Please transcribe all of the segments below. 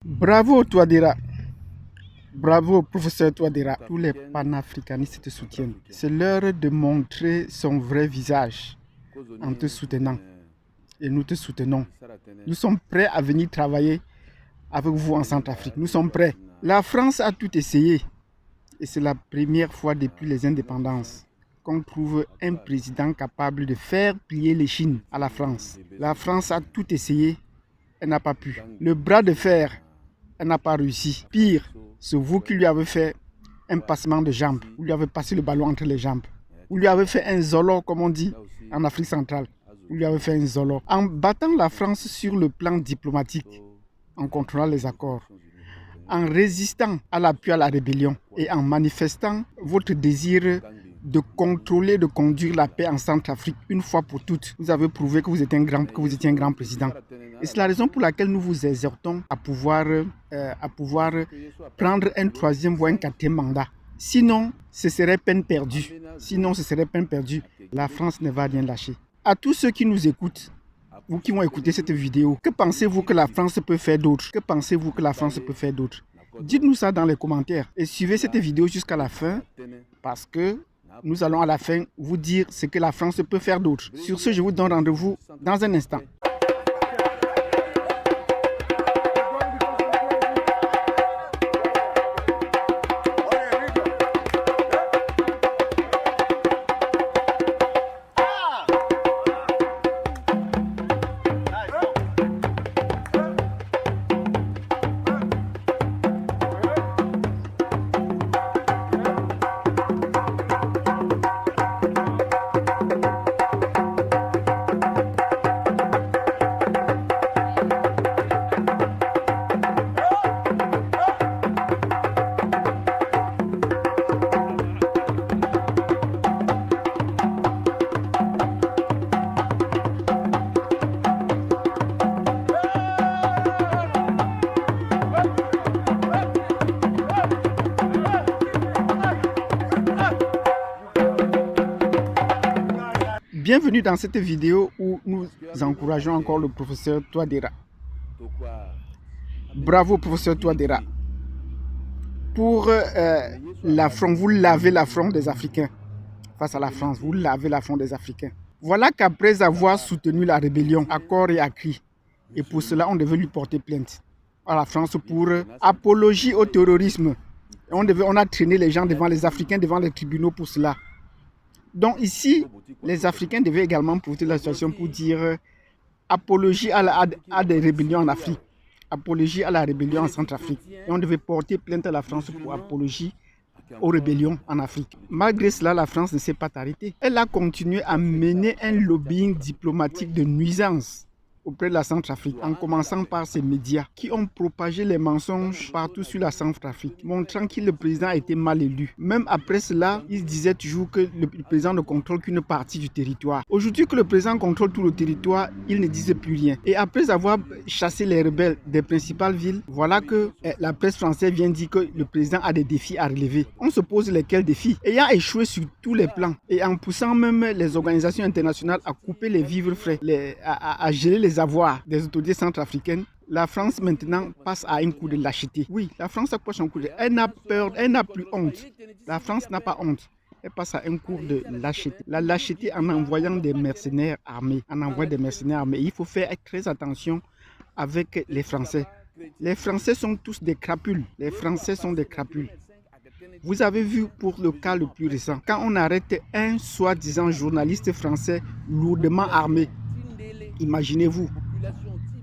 Bravo Touadéra, bravo professeur Touadéra. Tous les panafricanistes te soutiennent. C'est l'heure de montrer son vrai visage en te soutenant. Et nous te soutenons. Nous sommes prêts à venir travailler avec vous en Centrafrique. Nous sommes prêts. La France a tout essayé. Et c'est la première fois depuis les indépendances qu'on trouve un président capable de faire plier les Chines à la France. La France a tout essayé. Elle n'a pas pu. Le bras de fer, elle n'a pas réussi. Pire, c'est vous qui lui avez fait un passement de jambes. Vous lui avez passé le ballon entre les jambes. Vous lui avez fait un zolo, comme on dit en Afrique centrale. Vous lui avez fait un zolo. En battant la France sur le plan diplomatique, en contrôlant les accords, en résistant à l'appui à la rébellion et en manifestant votre désir de contrôler, de conduire la paix en Centrafrique une fois pour toutes. Vous avez prouvé que vous étiez un grand président. Et c'est la raison pour laquelle nous vous exhortons à pouvoir prendre un troisième ou un quatrième mandat. Sinon, ce serait peine perdue. La France ne va rien lâcher. À tous ceux qui nous écoutent, vous qui vont écouter cette vidéo, que pensez-vous que la France peut faire d'autre? Dites-nous ça dans les commentaires et suivez cette vidéo jusqu'à la fin parce que nous allons à la fin vous dire ce que la France peut faire d'autre. Sur ce, je vous donne rendez-vous dans un instant. Bienvenue dans cette vidéo où nous encourageons encore le professeur Touadéra. Bravo professeur Touadéra. Pour l'affront, vous lavez l'affront des Africains face à la France. Vous lavez l'affront des Africains. Voilà qu'après avoir soutenu la rébellion à corps et à cri, et pour cela on devait lui porter plainte à la France pour apologie au terrorisme. On a traîné les gens devant les Africains, devant les tribunaux pour cela. Donc ici, les Africains devaient également profiter de la situation pour dire apologie à des rébellions en Afrique, apologie à la rébellion en Centrafrique. Et on devait porter plainte à la France pour apologie aux rébellions en Afrique. Malgré cela, la France ne s'est pas arrêtée. Elle a continué à mener un lobbying diplomatique de nuisance auprès de la Centrafrique, en commençant par ces médias qui ont propagé les mensonges partout sur la Centrafrique, montrant que le président a été mal élu. Même après cela, ils disaient toujours que le président ne contrôle qu'une partie du territoire. Aujourd'hui que le président contrôle tout le territoire, ils ne disent plus rien. Et après avoir chassé les rebelles des principales villes, voilà que la presse française vient dire que le président a des défis à relever. On se pose lesquels défis? Ayant échoué sur tous les plans et en poussant même les organisations internationales à couper les vivres frais, à geler les avoirs des autorités centrafricaines, la France maintenant passe à un coup de lâcheté. Oui, la France approche un coup de... Elle n'a peur, elle n'a plus honte. La France n'a pas honte. Elle passe à un cours de lâcheté. La lâcheté en envoyant des mercenaires armés. Il faut faire très attention avec les Français. Les Français sont tous des crapules. Vous avez vu pour le cas le plus récent, quand on arrête un soi-disant journaliste français lourdement armé, imaginez-vous.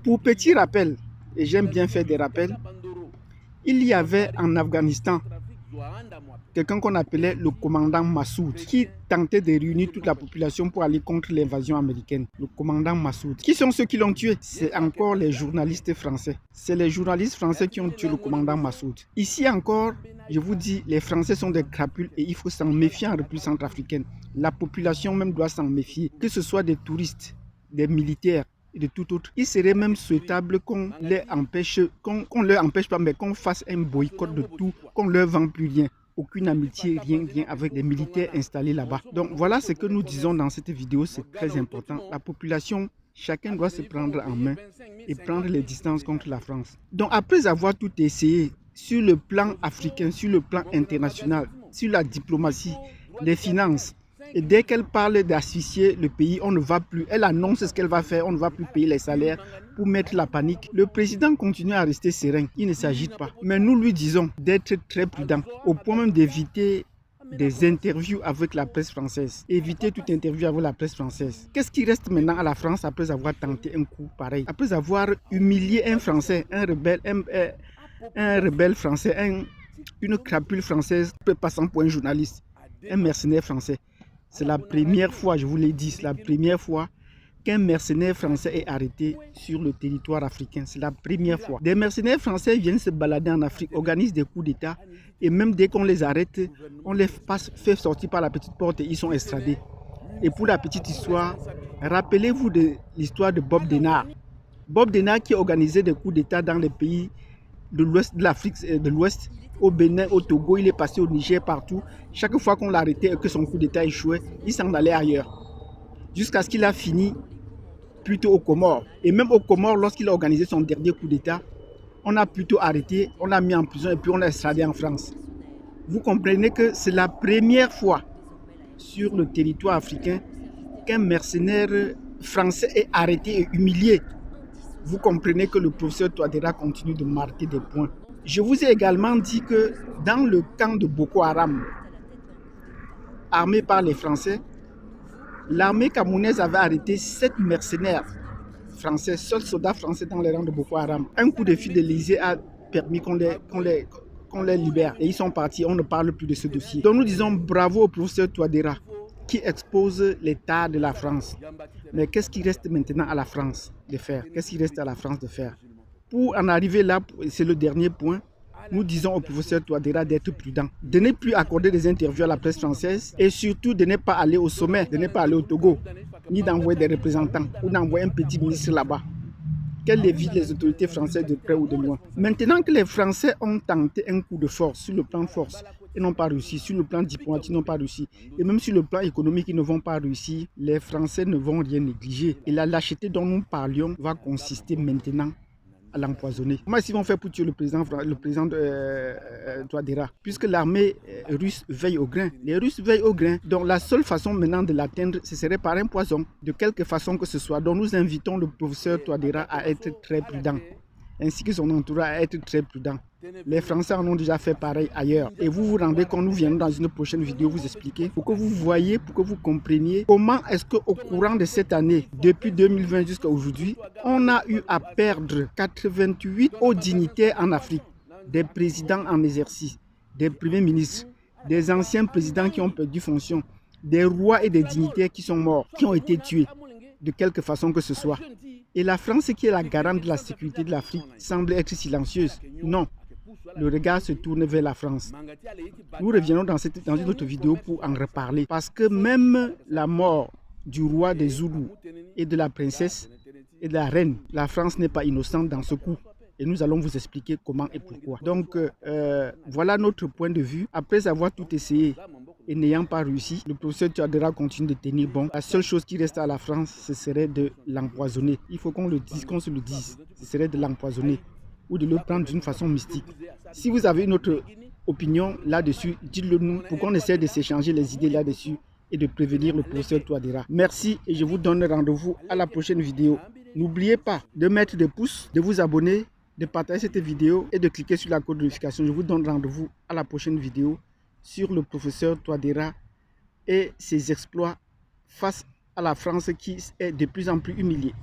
Pour petit rappel, et j'aime bien faire des rappels, il y avait en Afghanistan quelqu'un qu'on appelait le commandant Massoud, qui tentait de réunir toute la population pour aller contre l'invasion américaine. Le commandant Massoud. Qui sont ceux qui l'ont tué? C'est encore les journalistes français. C'est les journalistes français qui ont tué le commandant Massoud. Ici encore, je vous dis, les Français sont des crapules et il faut s'en méfier en République centrafricaine. La population même doit s'en méfier, que ce soit des touristes, des militaires et de tout autre. Il serait même souhaitable qu'on leur empêche, qu'on leur empêche pas, mais qu'on fasse un boycott de tout, qu'on leur vend plus rien. aucune amitié, rien avec les militaires installés là-bas. Donc voilà ce que nous disons dans cette vidéo, c'est très important. La population, chacun doit se prendre en main et prendre les distances contre la France. Donc après avoir tout essayé sur le plan africain, sur le plan international, sur la diplomatie, les finances, et dès qu'elle parle d'asphyxier le pays, on ne va plus. Elle annonce ce qu'elle va faire, on ne va plus payer les salaires pour mettre la panique. Le président continue à rester serein, il ne s'agite pas. Mais nous lui disons d'être très prudent, au point même d'éviter des interviews avec la presse française. Éviter toute interview avec la presse française. Qu'est-ce qui reste maintenant à la France après avoir tenté un coup pareil? Après avoir humilié un Français, un rebelle français, une crapule française passant pour un journaliste, un mercenaire français. C'est la première fois, je vous l'ai dit, c'est la première fois qu'un mercenaire français est arrêté sur le territoire africain. C'est la première fois. Des mercenaires français viennent se balader en Afrique, organisent des coups d'État et même dès qu'on les arrête, on les fait sortir par la petite porte et ils sont extradés. Et pour la petite histoire, rappelez-vous de l'histoire de Bob Denard. Bob Denard qui organisait des coups d'État dans les pays de l'ouest de l'Afrique de l'Ouest, au Bénin, au Togo, il est passé au Niger, partout. Chaque fois qu'on l'arrêtait et que son coup d'État échouait, il s'en allait ailleurs. Jusqu'à ce qu'il a fini plutôt aux Comores. Et même aux Comores, lorsqu'il a organisé son dernier coup d'État, on a plutôt arrêté, on l'a mis en prison et puis on l'a extradé en France. Vous comprenez que c'est la première fois sur le territoire africain qu'un mercenaire français est arrêté et humilié. Vous comprenez que le professeur Touadéra continue de marquer des points. Je vous ai également dit que dans le camp de Boko Haram, armé par les Français, l'armée camerounaise avait arrêté 7 mercenaires français, seuls soldats français dans les rangs de Boko Haram. Un coup de fil de l'Élysée a permis qu'on les libère. Et ils sont partis, on ne parle plus de ce dossier. Donc nous disons bravo au professeur Touadéra qui expose l'état de la France. Mais qu'est-ce qui reste maintenant à la France de faire? Qu'est-ce qui reste à la France de faire? Pour en arriver là, c'est le dernier point, nous disons au professeur Touadéra d'être prudent, de ne plus accorder des interviews à la presse française et surtout de ne pas aller au sommet, de ne pas aller au Togo, ni d'envoyer des représentants ou d'envoyer un petit ministre là-bas. Qu'elle évite les autorités françaises de près ou de loin. Maintenant que les Français ont tenté un coup de force sur le plan force, ils n'ont pas réussi, sur le plan diplomatique, ils n'ont pas réussi, et même sur le plan économique, ils ne vont pas réussir, les Français ne vont rien négliger. Et la lâcheté dont nous parlions va consister maintenant à l'empoisonner. Comment est-ce qu'ils vont faire pour tuer le président Touadéra? Puisque l'armée russe veille au grain. Les Russes veillent au grain. Donc la seule façon maintenant de l'atteindre, ce serait par un poison, de quelque façon que ce soit. Donc nous invitons le professeur Touadéra à être très prudent, ainsi que son entourage à être très prudent. Les Français en ont déjà fait pareil ailleurs. Et vous vous rendez compte, nous viendrons dans une prochaine vidéo vous expliquer, pour que vous voyez, pour que vous compreniez comment est-ce qu'au courant de cette année, depuis 2020 jusqu'à aujourd'hui, on a eu à perdre 88 hauts dignitaires en Afrique, des présidents en exercice, des premiers ministres, des anciens présidents qui ont perdu fonction, des rois et des dignitaires qui sont morts, qui ont été tués, de quelque façon que ce soit. Et la France, qui est la garante de la sécurité de l'Afrique, semble être silencieuse. Non. Le regard se tourne vers la France. Nous reviendrons dans une autre vidéo pour en reparler. Parce que même la mort du roi des Zoulous et de la princesse et de la reine, la France n'est pas innocente dans ce coup. Et nous allons vous expliquer comment et pourquoi. Donc, voilà notre point de vue. Après avoir tout essayé et n'ayant pas réussi, le professeur Touadéra continue de tenir bon. La seule chose qui reste à la France, ce serait de l'empoisonner. Il faut qu'on le dise, qu'on se le dise. Ce serait de l'empoisonner ou de le prendre d'une façon mystique. Si vous avez une autre opinion là-dessus, dites-le nous pour qu'on essaie de s'échanger les idées là-dessus et de prévenir le professeur Touadéra. Merci et je vous donne rendez-vous à la prochaine vidéo. N'oubliez pas de mettre des pouces, de vous abonner, de partager cette vidéo et de cliquer sur la cloche de notification. Je vous donne rendez-vous à la prochaine vidéo sur le professeur Touadéra et ses exploits face à la France qui est de plus en plus humiliée.